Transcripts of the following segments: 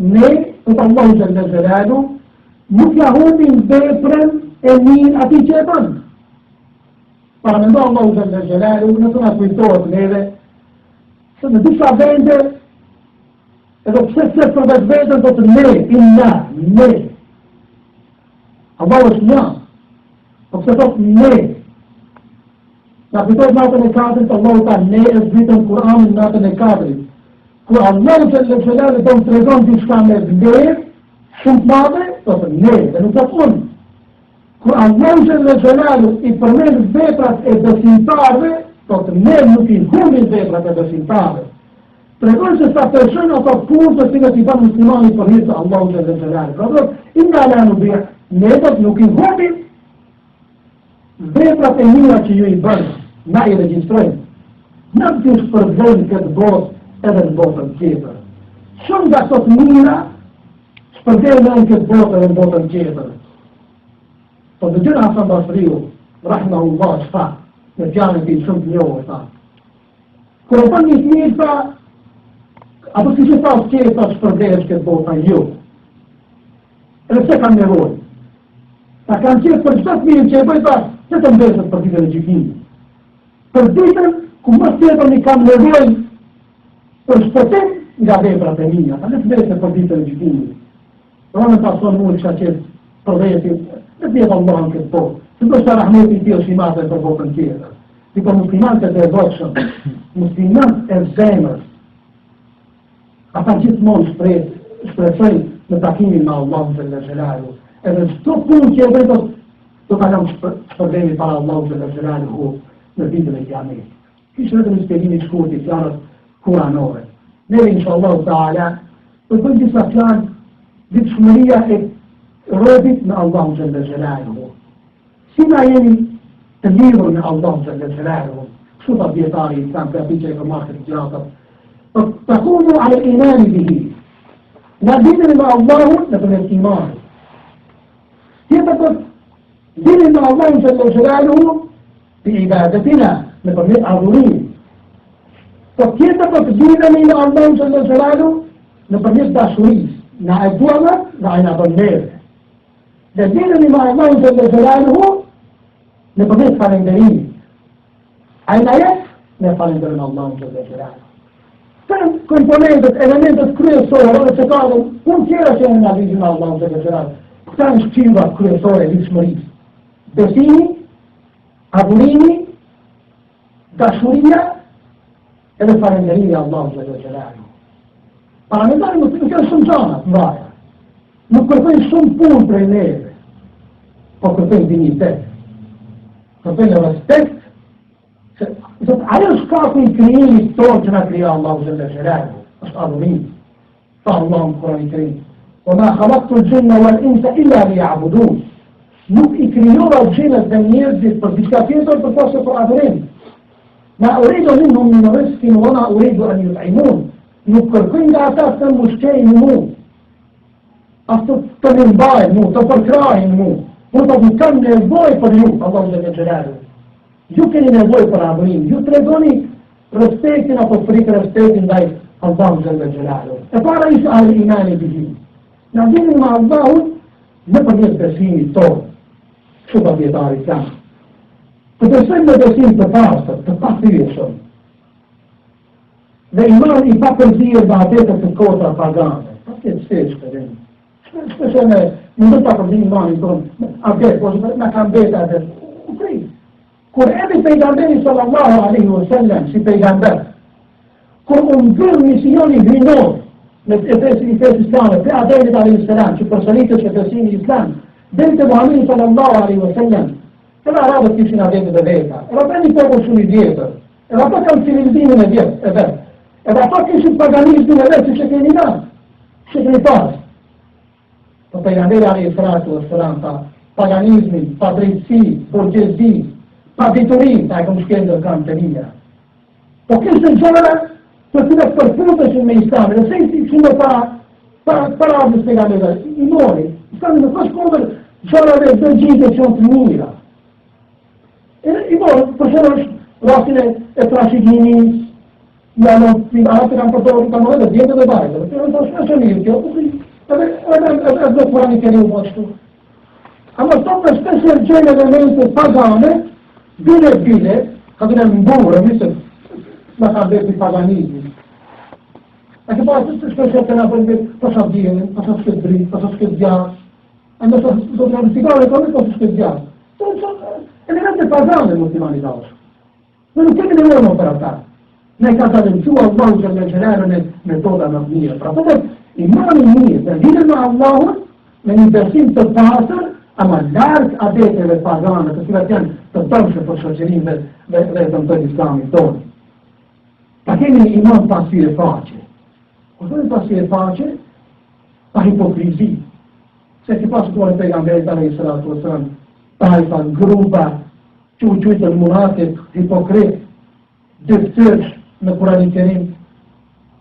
ne, të Allahu xhalla xhelalu, nuk ja humbim veprën e mirë atij që e bën. Para mendon Allahu xhalla xhelalu, në të na kujtohet neve, se në disa vende, edhe pse se për vetën do të ne. Allahu është një, po pse thot ne. Na kujtohet natën e katërt, Allahu ta ne e zbritën Kur'anin natën e katërt. Kur Allahu xhalla xhelalu do të tregon diçka me vlerë, shumë të madhe, do të ne, dhe nuk do të unë. Kur Allahu xhalla xhelalu i përmend veprat e besimtarëve, do të ne nuk i humbim veprat e besimtarëve. Tregon se sa persona ato punë të cilat i bën muslimani për hir të Allahu xhalla xhelalu. Pra, inna la nudhi, ne do nuk i humbim veprat e mira që ju i bën, na i regjistrojmë. Në të shpërblen këtë botë edhe në botën tjetër. Shumë nga këto të mira shpërblen në këtë botë edhe në botën tjetër. Po të gjëra Hasan Basriu, rahimahullah, shfa, në fjalën e shumë të njohur, tha. Kur e bën një të mirë, tha, apo si që tha tjetër shpërblen këtë botë, ju. Edhe pse kanë nevojë. Ta kanë qenë për çdo të mirë që e bëj, tha, se të mbesët për ditën e gjykimit. Për ditën ku më tjetër një kam nevojë për shpëtim nga veprat e mia, ta nuk mbesët për ditën e gjykimit. Rënë ta thonë mua që qëtë për vetin, në bjetë Allah në këtë botë, se do shta rahmeti ti o shimate për botën tjetër. Si për muslimanët e devotshëm, muslimanët e zemër, ata gjithmonë shpresojnë në takimin me Allahun xhalla xhelalu. Edhe çdo punë që e bëjnë do ta kam shpërblemi para Allahut xhalla xhelalu në ditën e Kiametit. Kishë vetëm një shpjegim i shkurtër i fjalës kuranore. Ne inshallah taala do të bëjmë disa plan ditëshmëria e robit në Allahun xhalla xhelalu. Si na jemi të lidhur me Allahun xhalla xhelalu, kështu ta dietari i tham ka biçë e marrë të gjata. Takunu ala al-iman bihi. Na ditën me Allahun në përmes imanit. Tjetër të dini me Allahun xhalla xhelalu bi ibadatina në përmes adhurimit. Po tjetër të dini me Allahun xhalla xhelalu në përmes dashurisë. Na e duamë, na e na bënderë. Dhe dini me Allahun xhalla xhelalu në përmes falënderimit. Ai na jep me falënderim Allahun xhalla xhelalu. Kënë komponentët, elementët kryesore, edhe që ka dhe unë tjera që në nabizim në Allahun xhalla xhelalu. Këta në shqiva kryesore e lidhshmërisë. Besimi, adhurimi, dashuria edhe falënderimi Allahun xhalla xhelalu. Parametari nuk kanë shumë gjana të mbaja. Nuk kërkojnë shumë punë prej neve, po kërkojnë dignitet. Kërkojnë respekt. Ajo shkaku i krijimit tonë që na krija Allahu xhalla xhelalu, është adhurimi. Tha Allahu në Kur'anin e Kerim: "Wa ma khalaqtu al-jinna wal-insa illa liya'budun." Nuk i krijova xhinët dhe njerëzit për diçka tjetër përveç për adhurim. Ma uridu minhum min rizqin wa ma uridu an yut'imun. Nuk kërkoj nga ata të më ushqejnë mu, ashtu të më mbajnë mu, të përkrajnë mu. Unë të kam nevojë për ju, Allahu xhalla xhelalu. Ju keni nevojë për adhurim, ju tregoni respektin apo frikë respektin ndaj Allahu xhalla xhelalu. E para ishte al-imani bihi. Na dini me Allahun në përmes besimit tonë, kështu ka dietari islam. Të besojmë në besim të pastër, të pathyeshëm. Dhe iman i papërzirë dhe atetët të kota pagane. Pa këtë steqë kërin. Shpeshe me do të papërzirë iman i tonë, adet, po që në kam bete adet. Kur edhe pejgamberi sallallahu alaihi wasallam si pejgamber, kur unë misioni hynor në efesin i fesë islame, për Adelit alaihi salam, që përsëritës e fesimi islam, dhe të Muhamedi sallallahu alaihi wasallam, edhe arabët kishin Adelit dhe veta, edhe për një popull shumë i vjetër, edhe ato kam civilizimin e vetë, edhe ato kishin paganizmin e vetë, që keni na, që keni pas. Po pejgamberi alaihi salam ta paganizmin, pa drejtësi, borgjezi, pa diturin, ta e kom shkendër kam të mija. Po kështë gjëra të cilat përfundeshin me islamin, dhe se i shumë para abdës pejgamberit, i mori, islamin në kësh kodër gjërave dhe gjite që në të mira. I mori, përshërë është rastin e trashigjinis, Ja në arabë kanë përdorur kanë edhe djetë dhe bajtë. Të është mirë kjo, edhe do Kurani Kerim po ashtu. Ama sot në shpesh gjejnë elemente pagane, bile, ka të në mburë, misë, në ka bërë paganizmi. A che poi tutto questo che la prende cosa avviene, cosa scrivere, cosa studiare, e non so verificare come cosa studiare. Sono elementi pagani muslimani da oggi. Non che ne devono trattare. Nel caso del suo Allah Jalla Jalaluhu metoda mabniya. Proprio imani nije, da vidimo Allah në një besim të pasër, ama larg adeteve pagane, të cilat janë të dëmshme për shoqërinë dhe të Islamit tonë. Ta kemi iman pasi e faqe. Kërë pasi e faqe, pa hipokrizi. Se që pasë kërë pejgamberit alayhi salatu wasalam, tajfa, gruba, qujtë munafik, hipokrit, dëftërsh në Kur'anin Kerim.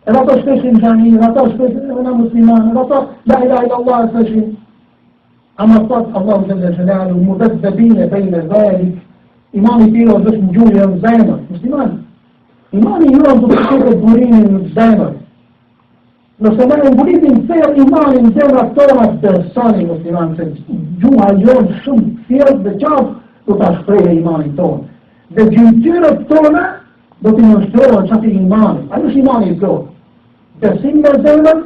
Edhe ato shpeshin xhami, edhe ato shpeshin në musliman, edhe ato la ilaha illallah e thëshin. Ama thot Allahu Jalla Jalaluhu mudabbabina bayna dhalik, imani tiro është në gjurë në zemër, musliman. Imani jo do të ketë burimin në zemër. Nëse ne mburitim thellë imanin në zemrat tona personi musliman, se gjuha jonë shumë thellë dhe qartë do ta shprehë imanin tonë. Dhe gjymtyrët tona do të nështrohen çati imanin. Ajo është imani I plotë. Besim me zemër,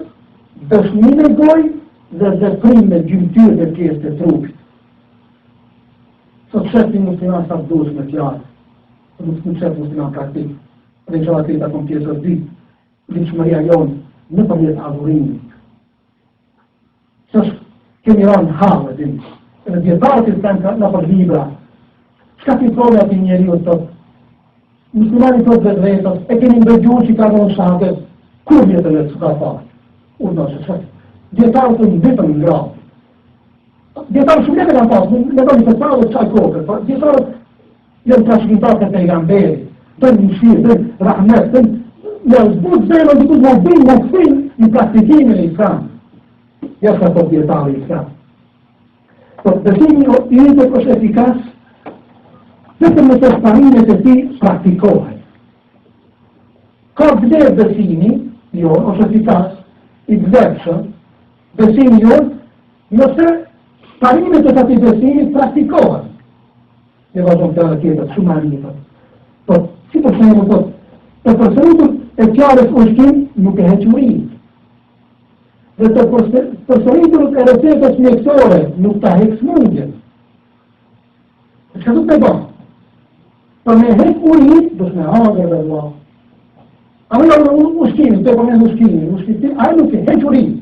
dëshmi me gojë dhe veprim me gjymtyrë dhe pjesë të trupit. Sot shefti musliman sa duhet me fjalë. Nuk shef musliman praktik. Dhe që atë ta kom pjesë ditë, liçmëria jonë në përmjet adhurimit. Sësh kemi ranë halë, edhe djetarët I kanë në për libra. Çka ti prove ati njeriu të muslimani të vetës, e keni mbëgjuar që ka dhënë shahadet, kur vjetën e s'ka farë. Unë që djetarët të mbetën në grafë. Djetarët shumë kanë pasë, në dojnë të talë qaj kokër, djetarët janë trashëgimitar të pejgamberit, dojnë mëshirë, dojnë rahmet, dojnë në zbut zemën të më bimë në kësin në praktikimin e Islam. Ja shka të djetarë I Islam. Por besimi I rritë është efikas, vetëm në të sparimet e ti praktikohet. Ka vlerë besimi, jo, është efikas, I vlerëshëm, besimi jo, nëse sparimet e të ti besimi praktikohet. Ne vazhëm të në tjetët, shumë arritët. Por, si për shemë të të përsëritur e fjalës ushqim nuk e heqërin. Dhe të përsëritur e recetës mjekësore nuk ta heq smundjen. Çka do të bëj? Për me heq ujit, do të me hangër dhe Allah. A me në ushqimin, të përmen ushqimin, a nuk e heqërin.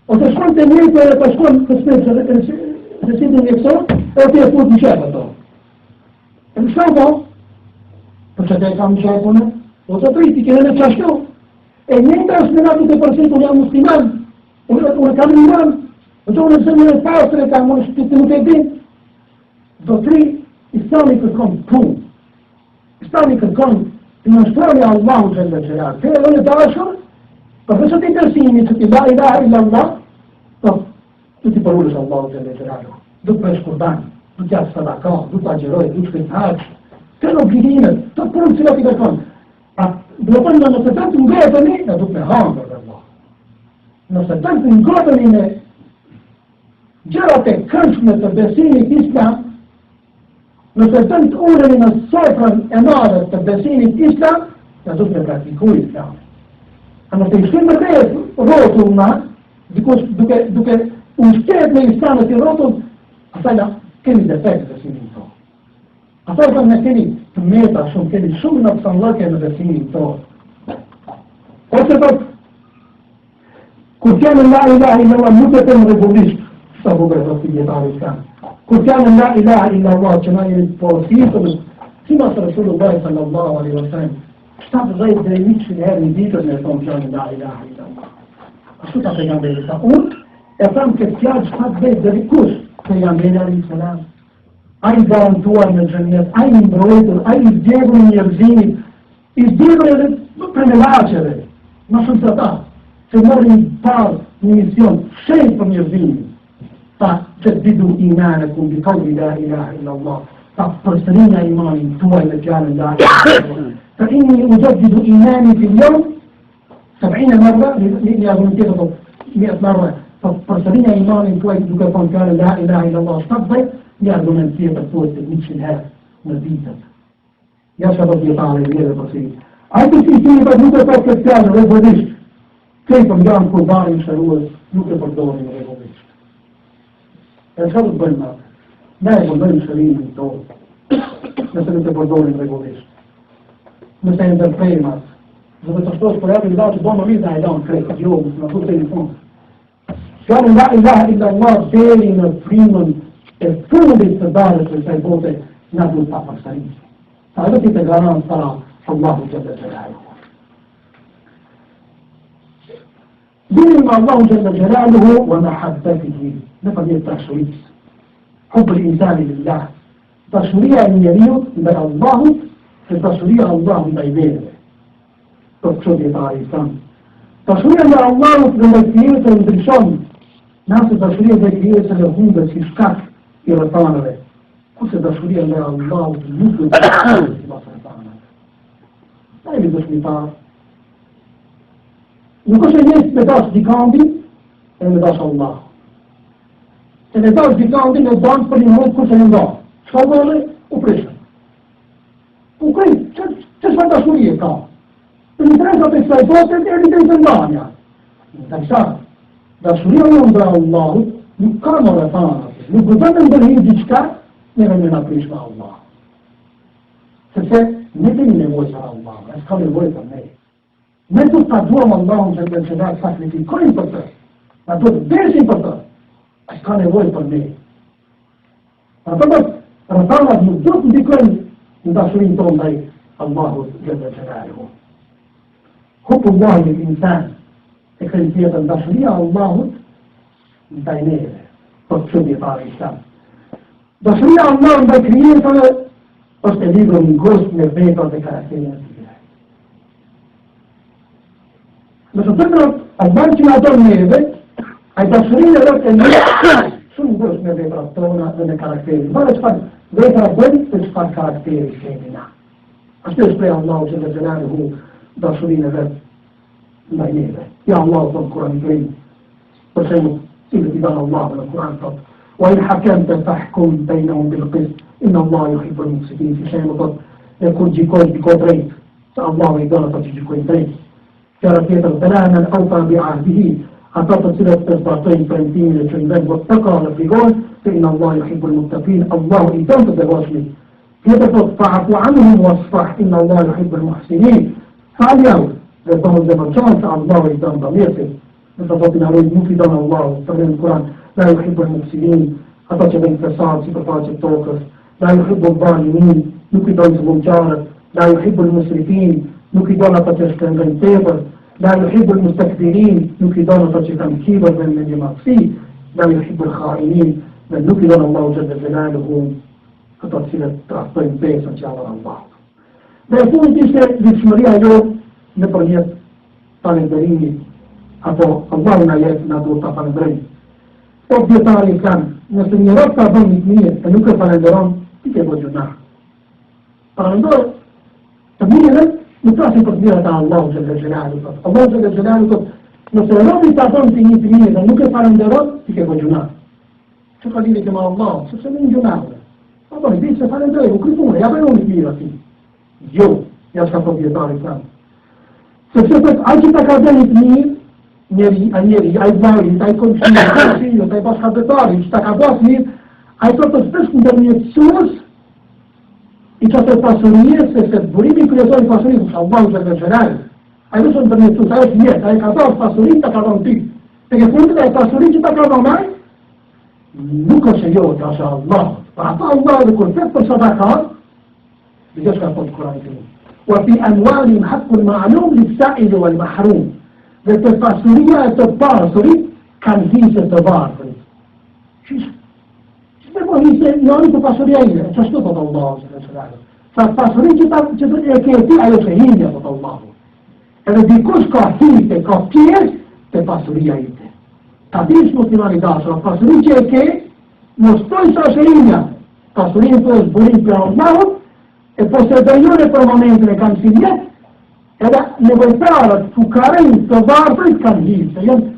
Ose shkon të mjekë e për shkon kësmet recetën mjekësor, e të e fut në shepë ato. E në shkon po, për që të e kam në shepënë, o të priti, kene në qashtu. E njëta është në natë të përsit, unë jam musliman, unë kam iman, unë zëmë në pasre, kam unë shpiti nuk e din. Do tri, Islami kërkon pun. Islami kërkon të nështroni Allahu Jalla Jalaluhu. Te e në dashur, përse të interesimi që ti la ilaha illallah, du t'i përullësh Allahu Jalla Jalaluhu. Du t'presh kurban, du t'jasë sadaka, du t'agjeroj, du t'shkrit haqë. Të në obligimet, të punë cilat I kërkon. Do të thonë nëse të ngrohemi, ne do të hangër dhe Allah. Nëse të ngrohemi me gjërat e këndshme të besimit Islam, nëse të ulemi në sofrën e madhe të besimit Islam, ne do të praktikojmë Islam. A nëse I shkojmë rreth rrotullna, duke ushtet me Islamin I rrotull, asaj kemi defekt besimin tonë. Ata që ne kemi të meta shumë, kemi shumë në pësallëke në besimin tonë. Ose të kur kemi la ilaha illallah nuk e të më regullisht, sa bugre të të djetarë I kanë. Kur kemi la ilaha illallah që na jemi porositëm, si mas Rasulullah sallallahu alaihi wasallam, 70 dhe 100 herë në ditët në tonë kemi la ilaha illallah. Ashtu ta pejgamberi sa unë, e thamë këtë fjallë 70 dhe kush, pejgamberi alaihi salam. Ai garantuar në xhenet, ai mbrojtur, ai I zgjedhur njerëzimit, I zgjedhur edhe për melaqeve, më shumë se ata, që morin parë një mision shenjë për njerëzimin. Ta që didu imanekum bi qawli la ilaha illallah, ta përsërinja imanin tuaj me fjalën la ilaha illallah. فإني أجدد إيماني في اليوم 70 مرة لأرغمنتين 100 مرة فبرسلين إيماني كويس دوكا كان لا إله إلا الله استقضي لأرغمنتين بطوة المتشلها مزيدا يا شباب يطالي غير بسيط عندي في بدوكا فاكر كان ريبوليش كيف مجان كوباري شروز دوكا بردوني ريبوليش الشرط بالما ما يقول بين شريك الدول مثل انت بردوني ريبوليش مثل انت الفيماس إذا بتشتوش فريات اللي داعش دوما مين دا يدون كريك اليوم مفروض تليفون قالوا لا إله إلا الله بين فريمون الفول استدارة السيبوتة نادو الطاقة السريع فهذا في تقاران صلاة الله جل جلاله بين الله جل جلاله ومحبته نفذ التشريع حب الإنسان لله تشريع يليه بين الله في تشريع الله بين تشريع طائفان تشريع الله في المسيئة والبرشان ناس تشريع ذكية لهم بس يشكك إرطانه كل تشريع الله في المسلم لا يبدو شميطار نكوش الناس بداش ديكاندي بداش الله بداش ديكاندي ندان پر الموت كل سنندان شغله وبرشن وكيف تشفى تشريع كان الانترنت بالسيطات اللي تنزلنا يعني تنسى تشريع يوم الله يقام رفانا نقدم بالهيجيشكا نرمينا بريش مع الله سبسة نتن نموسى الله أسكال الويطة مي نتو تدوم الله جل جلال فاكلي في كل انتظر نتو بيش انتظر أسكال الويطة مي فطبعا رفانا بيوجود بكل نداشرين طول لي الله جل جلاله حب الله للإنسان تكريتية البشرية الله بينيه تشبه طارئة بشرية الله بكرية أستديله من جزء من البيت وذكرتين بس تقرأ البنك ما دون ميبه أي بشرية لك أن شو جزء من البيت ربطونا من الكاركتير ما نشفر بيت ربطين تشفر كاركتير كيمنا أستديله الله جل جلاله بشرية لك بينيه يا الله في القرآن الكريم وسيمت إذا إذن الله من القرآن فضل وإن حكمت فاحكم بينهم بالقسط إن الله يحب المقسطين في شيء مطلق يكون جيكوين بكودريت فالله إدارة جيكوين دريت كاركيت البلاء من أوفى بعهده أعطت سلة تسبعتين فرنتين لشنبان واتقى لفقون فإن الله يحب المتقين الله إدارة تباشلي يتفض فاعفو عنهم واصفح إن الله يحب المحسنين فاليوم لأنه الزمرجان الله إدارة ضميرته نتفضل عليه مفيدان الله تبين القرآن لا يحب المفسدين أتاك بين فساد سبطات التوقف لا يحب الظالمين نكدان زمجارة لا يحب المسرفين نكدان أتاك بين تيبر لا يحب المستكبرين نكدان أتاك كيبر من المعصي لا يحب الخائنين بل نكدان الله جل جلاله أتاك بين بيس إن شاء الله لا يكون تيسر للشمرية اليوم نبريت طالبيني أبو الله لا يسمع دور طالبين objetari kan, nëse një rrët ka bën një mirë e nuk e falenderon, ti ke bërë gjuna. Falendor të mirën, nuk trasin për të mirët e Allahu Gjelle Gjelalu. Allahu Gjelle Gjelalu thot, nëse rrëti ta bën të një mirë dhe nuk e falenderon, ti ke bërë gjuna. Që ka lidhje me Allah, sepse me një gjuna. Apo i se falendoj, u krypune, ja bëjnë një mirë ati. Jo, ja s'ka objetari kan. Sepse thot, ai që ta ka bën një mirë, njeri, ai vlarit, ai komshirë, ai bashkëdhetari, që ta ka bas mirë, ai të shpesh ndërmjetësues i çfarë pasurie se burimi kryesor i pasurisë është Allahu Gjelle Gjelalu. Ai është ndërmjetësues, ai është jetë, ai ka dhënë pasurinë ta ka dhënë ti. Te ke fundit ai pasurinë që ta ka dhënë ai, nuk është jo të asha Allah. Pra ata Allah dhe kur flet për sadakat, dhe ka thënë Kurani. وفي أموالهم حق معلوم للسائل والمحروم. Dhe të pasuria e të pasurit kanë hisë të varfërit. Që të po hisë janë të pasuria ime, që shtu të Allahu. Sa pasurin që e kjeti, ajo që hinja të Allahu. Edhe dikush ka hisë, ka pjesë të pasuria ime. Ta dish muslimani dashur, pasurin që e ke, në shtoj sa shë hinja. Pasurin të është burim për Allahu, e posedojore për momentin e kam si jetë, edhe nevojtarët, fukarin, të varfrit kanë hirë, se janë